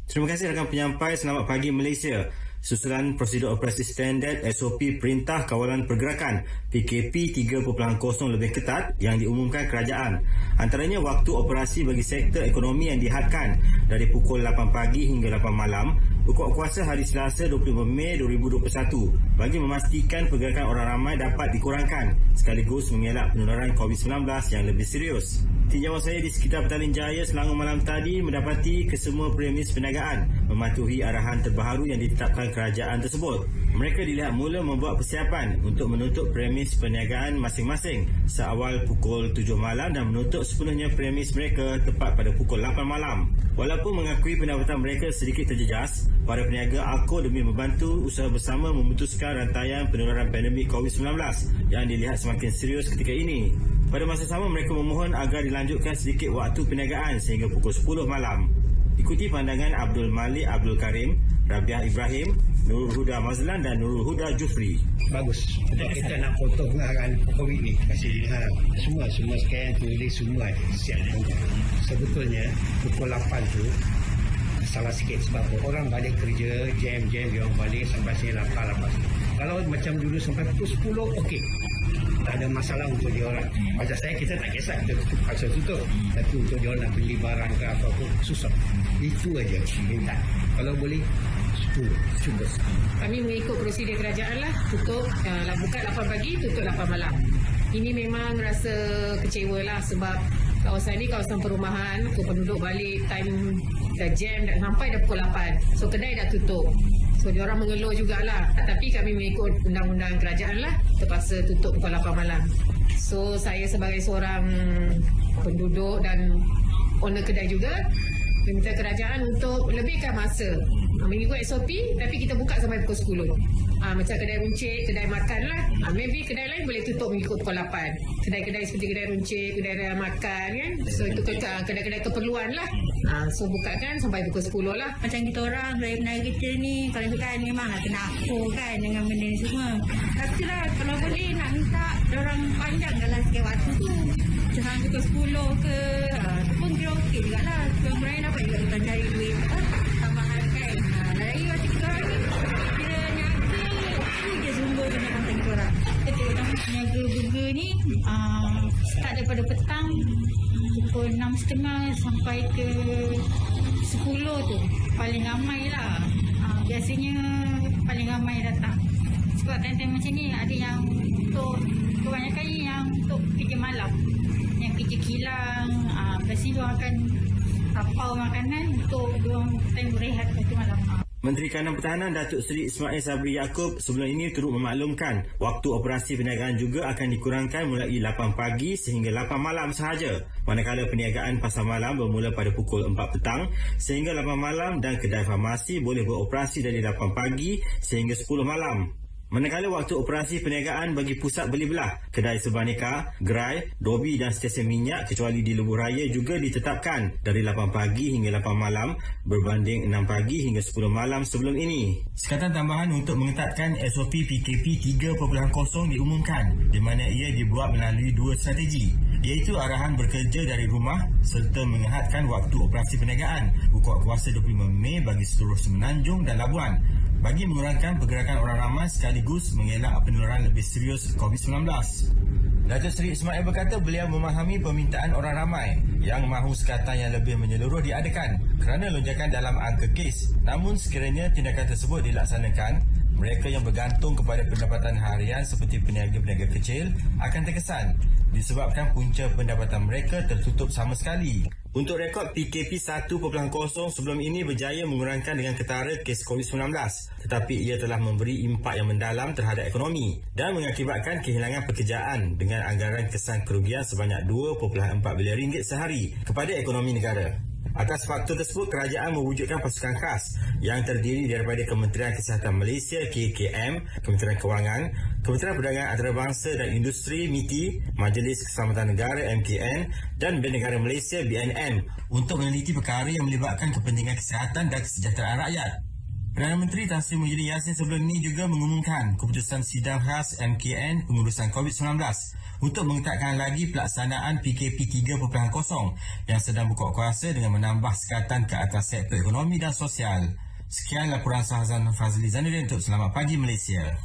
Terima kasih rakan penyampai. Selamat pagi Malaysia. Susulan Prosedur Operasi Standard SOP Perintah Kawalan Pergerakan PKP 3.0 lebih ketat yang diumumkan kerajaan. Antaranya waktu operasi bagi sektor ekonomi yang dihadkan dari pukul 8 pagi hingga 8 malam, pokok kuasa hari Selasa 25 Mei 2021 bagi memastikan pergerakan orang ramai dapat dikurangkan sekaligus mengelak penularan COVID-19 yang lebih serius. Tinjauan saya di sekitar Petaling Jaya Selangor malam tadi mendapati kesemua premis perniagaan mematuhi arahan terbaru yang ditetapkan kerajaan tersebut. Mereka dilihat mula membuat persiapan untuk menutup premis perniagaan masing-masing seawal pukul 7 malam dan menutup sepenuhnya premis mereka tepat pada pukul 8 malam. Walaupun mengakui pendapatan mereka sedikit terjejas, para peniaga akur demi membantu usaha bersama memutuskan rantaian penularan pandemik COVID-19 yang dilihat semakin serius ketika ini. Pada masa sama, mereka memohon agar dilanjutkan sedikit waktu perniagaan sehingga pukul 10 malam. Ikuti pandangan Abdul Malik Abdul Karim, Rabiah Ibrahim, Nurul Huda Mazlan dan Nurul Huda Jufri. Bagus. Kita nak potong arahan COVID ni. Kasih semua sekian tulis semua siap. Sebetulnya pukul 8 tu salah sikit sebab orang balik kerja, jam dia orang balik sampai sini 8. Kalau macam dulu sampai pukul 10, okey. Tak ada masalah untuk dia orang. Macam saya, kita tak kisah, kita paksa tutup. Tapi untuk dia orang nak beli barang ke apa pun, susah. Itu aja minta. Kalau boleh, 10. Cuba. Kami mengikut prosedur kerajaan lah. Tutup, buka 8 pagi, tutup 8 malam. Ini memang rasa kecewa lah sebab kawasan ni kawasan perumahan, penduduk balik, time dah jam, dah sampai dah pukul 8. So, kedai dah tutup. So, diorang mengeluh jugalah. Tapi kami mengikut undang-undang kerajaan lah. Terpaksa tutup pukul 8 malam. So, saya sebagai seorang penduduk dan owner kedai juga, minta kerajaan untuk lebihkan masa. Mengikut SOP, tapi kita buka sampai pukul 10. Macam kedai runcit, kedai makan lah. Maybe kedai lain boleh tutup mengikut pukul 8. Kedai-kedai seperti kedai runcit, kedai makan kan. So, itu kedai-kedai keperluan lah. So, bukakan sampai pukul 10 lah. Macam kita orang, dari penara kita ni, kalau kan memang nak kena akur kan dengan benda ni semua. Tapi lah, kalau boleh nak minta orang panjangkanlah sikit waktu tu. Jangan pukul 10 ke, tu pun kira okey juga lah. Kurang-kurangnya dapat juga kita cari duit tambahan kan. Dari waktu kita orang ni, kira niaga, tu je sumber pendapatan kita orang. Kita orang niaga burger ni, start daripada petang, pukul 6.30 sampai ke 10 tu paling ramai lah. Biasanya paling ramai datang. Sebab time-time macam ni ada yang untuk kebanyakan yang untuk kerja malam, yang kerja kilang. Biasanya diorang akan tapau makanan untuk diorang time berehat waktu malam. Menteri Kanan Pertahanan Datuk Seri Ismail Sabri Yaakob sebelum ini turut memaklumkan waktu operasi perniagaan juga akan dikurangkan mulai 8 pagi sehingga 8 malam sahaja. Manakala perniagaan pasar malam bermula pada pukul 4 petang sehingga 8 malam dan kedai farmasi boleh beroperasi dari 8 pagi sehingga 10 malam. Manakala waktu operasi perniagaan bagi pusat beli belah, kedai sebaneka, gerai, dobi dan stesen minyak kecuali di Lebuh Raya juga ditetapkan dari 8 pagi hingga 8 malam berbanding 6 pagi hingga 10 malam sebelum ini. Sekatan tambahan untuk mengetatkan SOP PKP 3.0 diumumkan di mana ia dibuat melalui dua strategi, iaitu arahan bekerja dari rumah serta menghadkan waktu operasi perniagaan pokok kuasa 25 Mei bagi seluruh Semenanjung dan Labuan bagi mengurangkan pergerakan orang ramai sekaligus mengelak penularan lebih serius COVID-19. Datuk Seri Ismail berkata beliau memahami permintaan orang ramai yang mahu sekatan yang lebih menyeluruh diadakan kerana lonjakan dalam angka kes. Namun sekiranya tindakan tersebut dilaksanakan, mereka yang bergantung kepada pendapatan harian seperti peniaga-peniaga kecil akan terkesan disebabkan punca pendapatan mereka tertutup sama sekali. Untuk rekod, PKP 1.0 sebelum ini berjaya mengurangkan dengan ketara kes COVID-19, tetapi ia telah memberi impak yang mendalam terhadap ekonomi dan mengakibatkan kehilangan pekerjaan dengan anggaran kesan kerugian sebanyak 2.4 bilion ringgit sehari kepada ekonomi negara. Atas faktor tersebut, kerajaan mewujudkan pasukan khas yang terdiri daripada Kementerian Kesihatan Malaysia KKM, Kementerian Kewangan, Kementerian Perdagangan Antarabangsa dan Industri MITI, Majlis Keselamatan Negara MKN dan Bank Negara Malaysia BNM untuk meneliti perkara yang melibatkan kepentingan kesihatan dan kesejahteraan rakyat. Perdana Menteri Tan Sri Muhyiddin Yassin sebelum ini juga mengumumkan keputusan sidang khas MKN pengurusan COVID-19 untuk mengetatkan lagi pelaksanaan PKP 3.0 yang sedang buka kuasa dengan menambah sekatan ke atas sektor ekonomi dan sosial. Sekian laporan Sahazan Fazli Zainuddin untuk Selamat Pagi Malaysia.